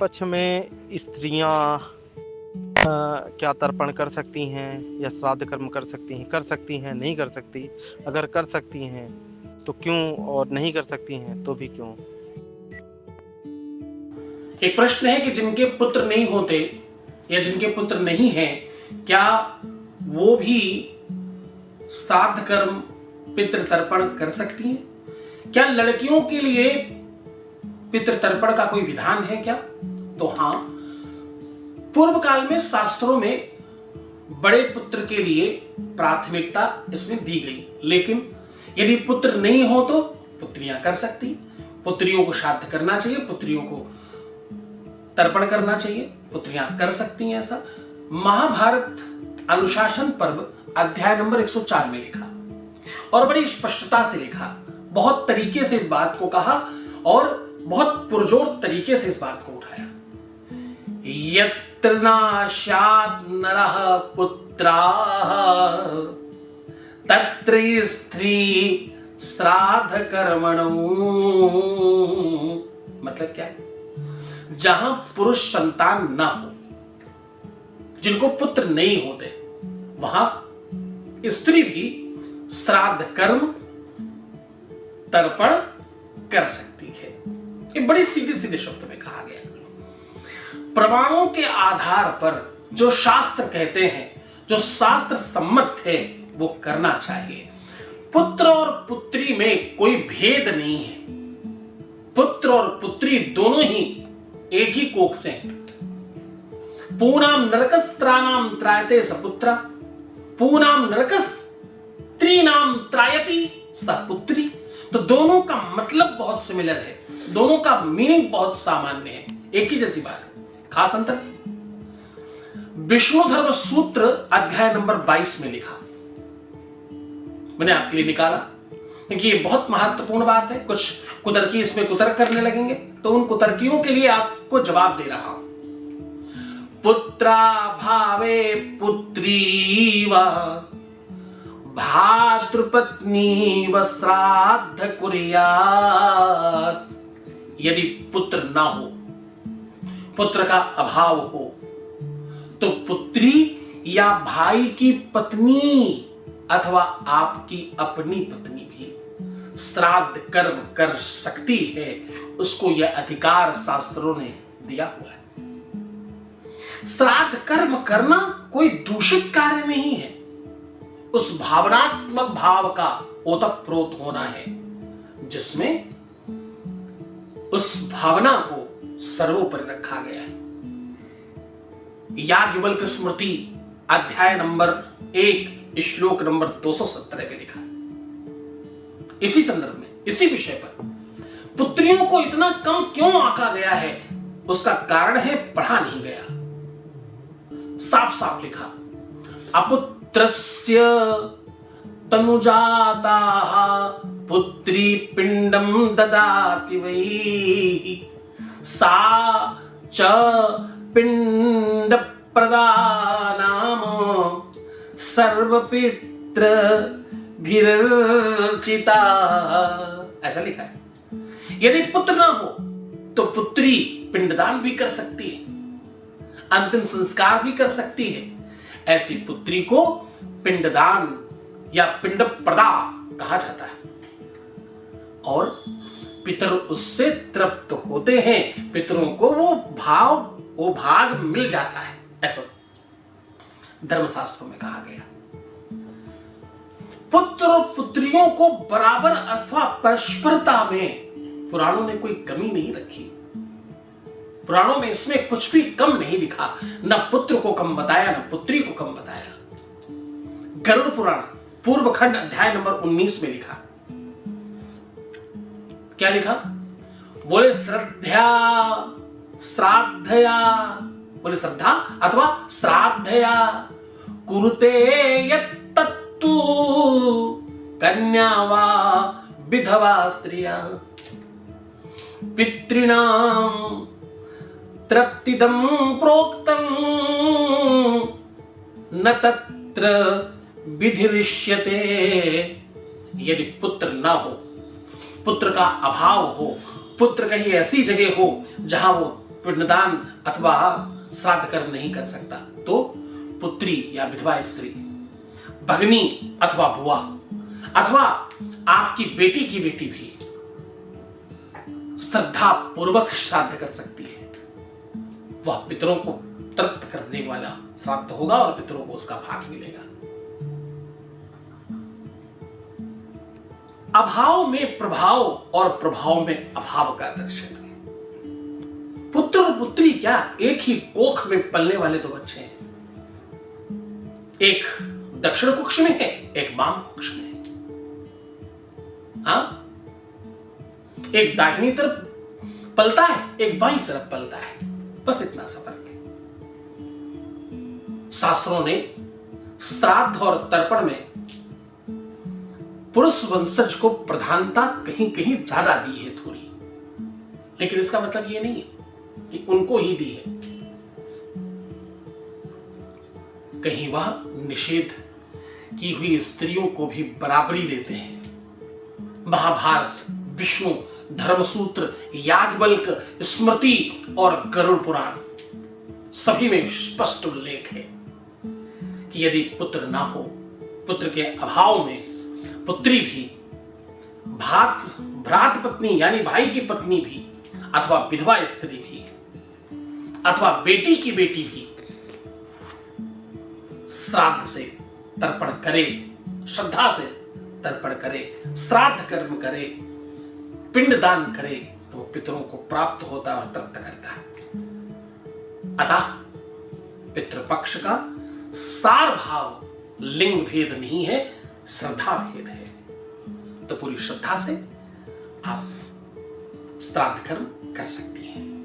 पक्ष में स्त्रियां क्या तर्पण कर सकती हैं या श्राद्ध कर्म कर सकती हैं, नहीं कर सकती? अगर कर सकती हैं तो क्यों, और नहीं कर सकती हैं तो भी क्यों? एक प्रश्न है कि जिनके पुत्र नहीं होते या जिनके पुत्र नहीं हैं, क्या वो भी श्राद्ध कर्म पितृ तर्पण कर सकती हैं? क्या लड़कियों के लिए पितृ तर्पण का कोई विधान है क्या? तो हाँ, पूर्व काल में शास्त्रों में बड़े पुत्र के लिए प्राथमिकता इसमें दी गई, लेकिन यदि पुत्र नहीं हो तो पुत्रियां कर सकती। पुत्रियों को श्राद्ध करना चाहिए, पुत्रियों को तर्पण करना चाहिए, पुत्रियां कर सकती हैं ऐसा। महाभारत अनुशासन पर्व अध्याय नंबर 104 में लिखा और बड़ी स्पष्टता से लिखा, बहुत तरीके से इस बात को कहा और बहुत पुरजोर तरीके से इस बात को उठाया। यत्र नाशात् नरः पुत्राः तत्र स्त्री श्राद्ध कर्मणो। मतलब क्या है? जहां पुरुष संतान ना हो, जिनको पुत्र नहीं होते, वहां स्त्री भी श्राद्ध कर्म तर्पण कर सकती है। ये बड़ी सीधे सीधे शब्द में कहा गया। प्रमाणों के आधार पर जो शास्त्र कहते हैं, जो शास्त्र सम्मत है, वो करना चाहिए। पुत्र और पुत्री में कोई भेद नहीं है। पुत्र और पुत्री दोनों ही एक ही कोख से हैं। पूनाम नरकस्त्राणाम त्रायते सपुत्रा, पूनाम नरकस त्रीनाम त्रायति सपुत्री। तो दोनों का मतलब बहुत सिमिलर है, दोनों का मीनिंग बहुत सामान्य है, एक ही जैसी बात है, खास अंतर। विष्णु धर्म सूत्र अध्याय नंबर 22 में लिखा, मैंने आपके लिए निकाला क्योंकि ये बहुत महत्वपूर्ण बात है। कुछ कुतर्की इसमें कुतर्क करने लगेंगे तो उन कुतर्कियों के लिए आपको जवाब दे रहा हूं। पुत्रा भावे पुत्री व भातृपत्नी व श्राद्ध कुर्यात्। यदि पुत्र ना हो, पुत्र का अभाव हो, तो पुत्री या भाई की पत्नी अथवा आपकी अपनी पत्नी भी श्राद्ध कर्म कर सकती है। उसको यह अधिकार शास्त्रों ने दिया हुआ है। श्राद्ध कर्म करना कोई दूषित कार्य नहीं है। उस भावनात्मक भाव का ओतप्रोत होना है जिसमें उस भावना को सर्वोपरि रखा गया है। याज्ञवल्क्य स्मृति अध्याय नंबर 1 श्लोक नंबर 217 में लिखा है। इसी संदर्भ में, इसी विषय पर पुत्रियों को इतना कम क्यों आंका गया है, उसका कारण है पढ़ा नहीं गया। साफ साफ लिखा, अपुत्रस्य तनुजाताः पुत्री पिंडम ददाति वै सा च पिंड प्रदानाम सर्वपित्र भिरर्चिता। ऐसा लिखा है। यदि पुत्र ना हो तो पुत्री पिंडदान भी कर सकती है, अंतिम संस्कार भी कर सकती है। ऐसी पुत्री को पिंडदान या पिंड प्रदा कहा जाता है और पितर उससे तृप्त होते हैं। पितरों को वो भाग मिल जाता है, ऐसा धर्मशास्त्रों में कहा गया। पुत्र और पुत्रियों को बराबर अथवा परस्परता में पुराणों ने कोई कमी नहीं रखी। पुराणों में इसमें कुछ भी कम नहीं लिखा, न पुत्र को कम बताया न पुत्री को कम बताया। गरुड़ पुराण पूर्व खंड अध्याय नंबर 19 में लिखा, क्या लिखा? बोले श्रद्धा श्राद्धया, बोले श्रद्धा अथवा श्राद्धया कुरुते यत्तत्तु कन्या वा विधवा स्त्रिया पितॄणां तृप्तिदं प्रोक्तं न तत्र विधिरिष्यते। यदि पुत्र ना हो, पुत्र का अभाव हो, पुत्र कहीं ऐसी जगह हो जहां वो पिंडदान अथवा श्राद्ध कर्म नहीं कर सकता, तो पुत्री या विधवा स्त्री, भगनी अथवा बुआ अथवा आपकी बेटी की बेटी भी श्रद्धा पूर्वक श्राद्ध कर सकती है। वह पितरों को तृप्त करने वाला श्राद्ध होगा और पितरों को उसका भाग मिलेगा। अभाव में प्रभाव और प्रभाव में अभाव का दर्शन है। पुत्र और पुत्री क्या एक ही कोख में पलने वाले दो बच्चे हैं। एक दक्षिण कक्ष में है, एक वाम कक्ष में है। हाँ, एक दाहिनी तरफ पलता है, एक बाईं तरफ पलता है, बस इतना सा फर्क है। शास्त्रों ने श्राद्ध और तर्पण में पुरुष वंशज को प्रधानता कहीं कहीं ज्यादा दी है थोड़ी, लेकिन इसका मतलब यह नहीं है कि उनको ही दी है। कहीं वह निषेध की हुई स्त्रियों को भी बराबरी देते हैं। महाभारत, विष्णु, धर्मसूत्र, याज्ञवल्क, स्मृति और गरुड़ पुराण सभी में स्पष्ट उल्लेख है कि यदि पुत्र ना हो, पुत्र के अभाव में पुत्री भी, भ्रात पत्नी यानी भाई की पत्नी भी, अथवा विधवा स्त्री भी, अथवा बेटी की बेटी भी श्राद्ध से तर्पण करे, श्रद्धा से तर्पण करे, श्राद्ध कर्म करे, पिंडदान करे, तो पितरों को प्राप्त होता और तृप्त करता है। अतः पितृपक्ष का सार भाव लिंग भेद नहीं है, श्रद्धा भेद है। तो पूरी श्रद्धा से आप श्राद्ध कर्म कर सकती हैं।